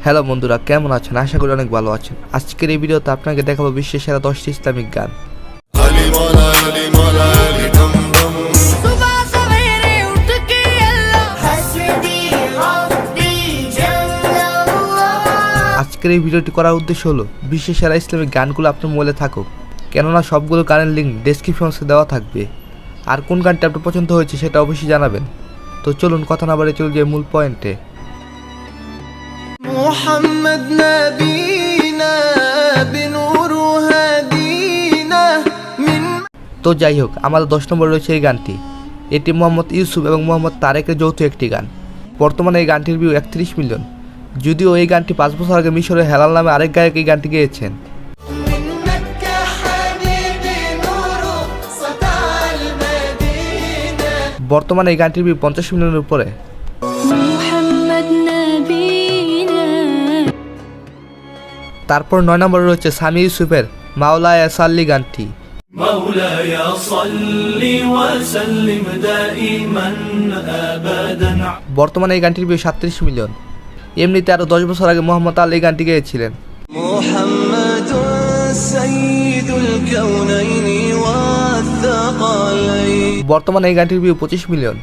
Hello বন্ধুরা, কেমন আছেন? আশা করি অনেক ভালো আছেন। আজকের এই ভিডিওতে আপনাকে দেখাবো বিশ্বের সেরা 10টি ইসলামিক গান। আজকের এই ভিডিওটি করার উদ্দেশ্য হলো বিশ্বের সেরা ইসলামিক গানগুলো আপনার মোবাইলে থাকুক, কেননা সবগুলো গানের লিঙ্ক ডেসক্রিপশনে দেওয়া থাকবে। আর কোন গানটা আপনার পছন্দ হয়েছে সেটা অবশ্যই জানাবেন। তো চলুন কথা না বাড়িয়ে চলে যাই মূল পয়েন্টে। محمد نبينا بنور هدينا من তো যাই হোক, আমাদের 10 নম্বরে রয়েছে এই গানটি। এটি মোহাম্মদ ইউসুফ এবং মোহাম্মদ তারেকের যৌথ একটি গান। বর্তমানে এই গানটির ভিউ 31 মিলিয়ন। যদিও এই গানটি 5 বছর আগে মিশরের হেলাল নামে আরেক গায়ক এই গানটি গেয়েছেন। বর্তমানে এই গানটির ভিউ 50 মিলিয়নের উপরে। তারপর 9 নম্বরে রয়েছে সামি ইউসুফের মাওলায়া সাল্লি গানটি। বর্তমানে এই গানটির ভিউ 37 মিলিয়ন। এমনিতে আরো 10 বছর আগে মোহাম্মদ আলী এই গানটি গেয়েছিলেন। বর্তমানে এই গানটির ভিউ 25 মিলিয়ন।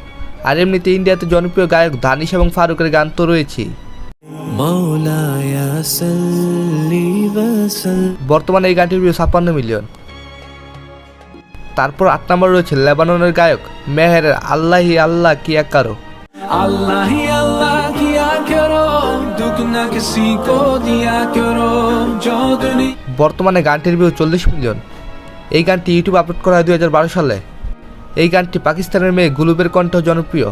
আর এমনিতে ইন্ডিয়াতে জনপ্রিয় গায়ক দানিশ এবং ফারুকের গান তো রয়েছেই। বর্তমানে এই গানটির ভিউ 56 মিলিয়ন। তারপর 8 নম্বরে রয়েছে লেবাননের গায়ক মেহেরের আল্লাহি আল্লাহ কিয়া কারো। বর্তমানে গানটির ভিউ 40 মিলিয়ন। এই গানটি ইউটিউবে আপলোড করা হয় 2012 সালে। এই গানটি পাকিস্তানের মেয়ে গুলুবের কণ্ঠ জনপ্রিয়।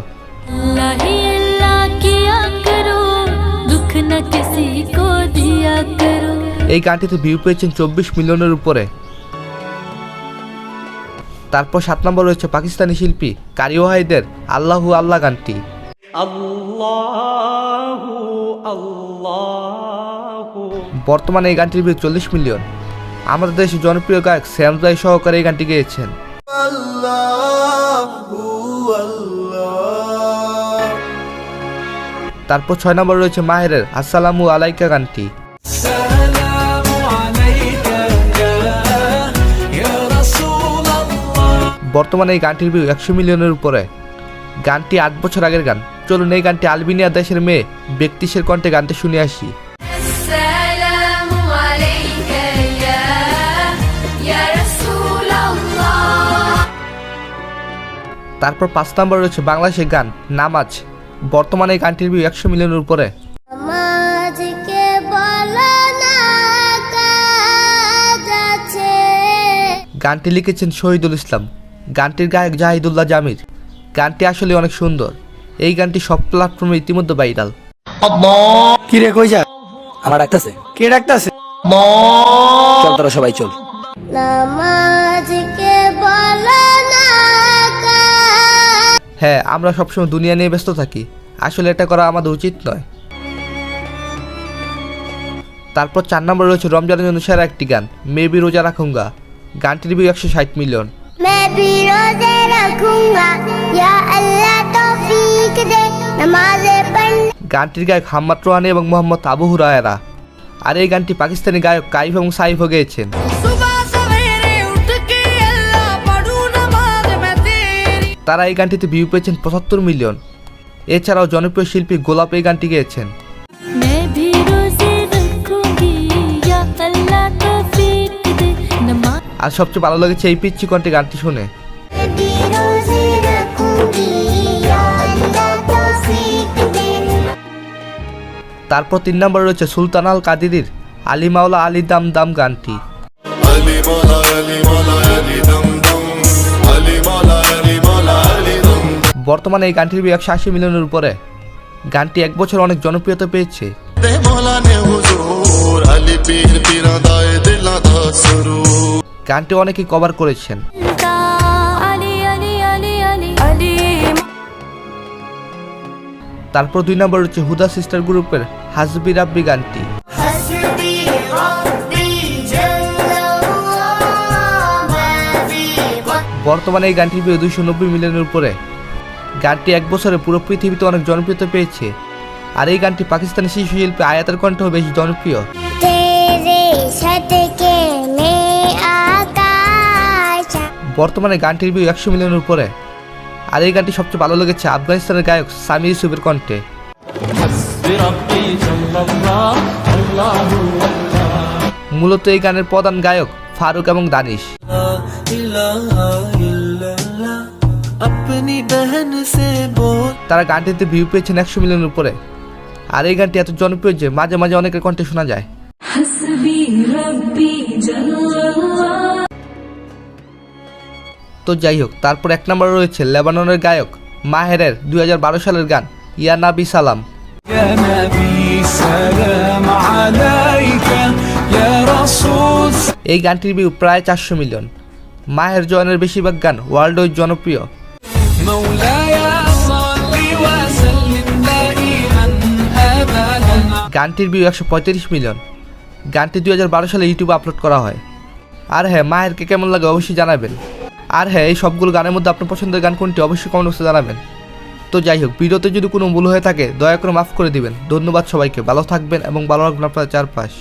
এই গানটিতে ভিউ পেয়েছেন 24 মিলিয়নের উপরে। তারপর 7 নম্বর রয়েছে পাকিস্তানি শিল্পী কারি ওয়াহিদের আল্লাহু আল্লাহ গানটি। বর্তমানে এই গানটির ভিউ 40 মিলিয়ন। আমাদের দেশের জনপ্রিয় গায়ক শ্যামজাই সহকারে এই গানটি গেয়েছেন। তারপর 6 নম্বর রয়েছে মাহেরের আসসালামু আলাইকা গানটি। বর্তমানে এই গানটির ভিউ 100 মিলিয়নের উপরে। গানটি 8 বছর আগের গান। চলুন এই গানটি আলবেনিয়া দেশের মেয়ে ব্যক্তিশের কণ্ঠে গানটি শুনে আসি। তারপর 5 নম্বর রয়েছে বাংলাদেশের গান নামাজ। বর্তমানে এই গানটির ভিউ 100 মিলিয়নের উপরে। গানটি লিখেছেন শহীদুল ইসলাম। গানটির গায়ক জাহিদুল্লাহ জামির। গানটি আসলে অনেক সুন্দর। এই গানটি সব প্ল্যাটফর্মে ইতিমধ্যে ভাইরাল। কি রে কই যা? আমার ডাকতেছে। কে ডাকতেছে? চল তোরা সবাই চল। হ্যাঁ, আমরা সবসময় দুনিয়া নিয়ে ব্যস্ত থাকি, আসলে এটা করা আমাদের উচিত নয়। তারপর 4 নম্বর রয়েছে রমজানের জন্য সেরা একটি গান মেবি রোজা রাখুঙ্গা। গানটির ভিউ 160 মিলিয়ন। গানটির গায়ক হাম্মাদ রোহানি এবং মোহাম্মদ আবু হুরায়রা। আর এই গানটি পাকিস্তানি গায়ক কাইফ এবং সাইফও গেয়েছেন। তারা এই গানটিতে ভিউ পেয়েছেন 75 মিলিয়ন। এছাড়াও জনপ্রিয় শিল্পী গোলাপ এই গানটি গেয়েছেন। আর সবচেয়ে ভালো লেগেছে এই পিচ্চি কণ্ঠে গানটি শুনে। তারপর 3 নম্বরে রয়েছে সুলতান আল কাদিরির আলী মাওলা আলী দাম দাম গানটি। বর্তমানে এই গানটির ভিউ 180 মিলিয়নের উপরে। গানটি 1 বছর অনেক জনপ্রিয়তা পেয়েছে। গানটি অনেকেই কভার করেছেন। তারপর 2 নম্বর রয়েছে হুদা সিস্টার গ্রুপের হাসবি রাব্বি গানটি। বর্তমানে এই গানটির ভিউ 290 মিলিয়নের উপরে। গানটি 1 বছরে পুরো পৃথিবীতে অনেক জনপ্রিয়তা পেয়েছে। আর এই গানটি পাকিস্তানি শিশু শিল্পী আয়াতের কণ্ঠেও বেশি জনপ্রিয়। तेरे सदके में आकाश বর্তমানে গানটির ভিউ 100 মিলিয়নের উপরে। আর এই গানটি সবচেয়ে ভালো লেগেছে আফগানিস্তানের গায়ক সামি ইউসুফের কণ্ঠে। মূলত এই গানের প্রধান গায়ক ফারুক এবং দানিশ। अपनी बहन से बोल তারা গানটিতে ভিউ পেয়েছেন 100 মিলিয়নের উপরে। আর এই গানটি এত জনপ্রিয় যে মাঝে মাঝে অনেকের কণ্ঠে শোনা যায়। حسبي ربي جل الله তো যাই হোক, তারপর 1 নম্বরে রয়েছে লেবাননের গায়ক মাহেরের 2012 সালের গান ইয়া নাবি সালাম। يا نبي سلام عليك يا رسول এই গানটির ভিউ প্রায় 400 মিলিয়ন। মাহের জয়েনের বেশিরভাগ গান ওয়ার্ল্ড ওয়াইড জনপ্রিয়। مولاي صل وسلم دائما ابدا গানটির ভিউ 135 মিলিয়ন। গানটি 2012 সালে ইউটিউবে আপলোড করা হয়। আর হ্যাঁ, মাহেরকে কেমন লাগে অবশ্যই জানাবেন। আর হ্যাঁ, এই সবগুলো গানের মধ্যে আপনার পছন্দের গান কোনটি অবশ্যই কমেন্ট বক্সে জানাবেন। তো যাই হোক, ভিডিওতে যদি কোনো ভুল হয়ে থাকে দয়া করে মাফ করে দিবেন। ধন্যবাদ সবাইকে, ভালো থাকবেন এবং ভালো রাখবেন আপনার চারপাশ।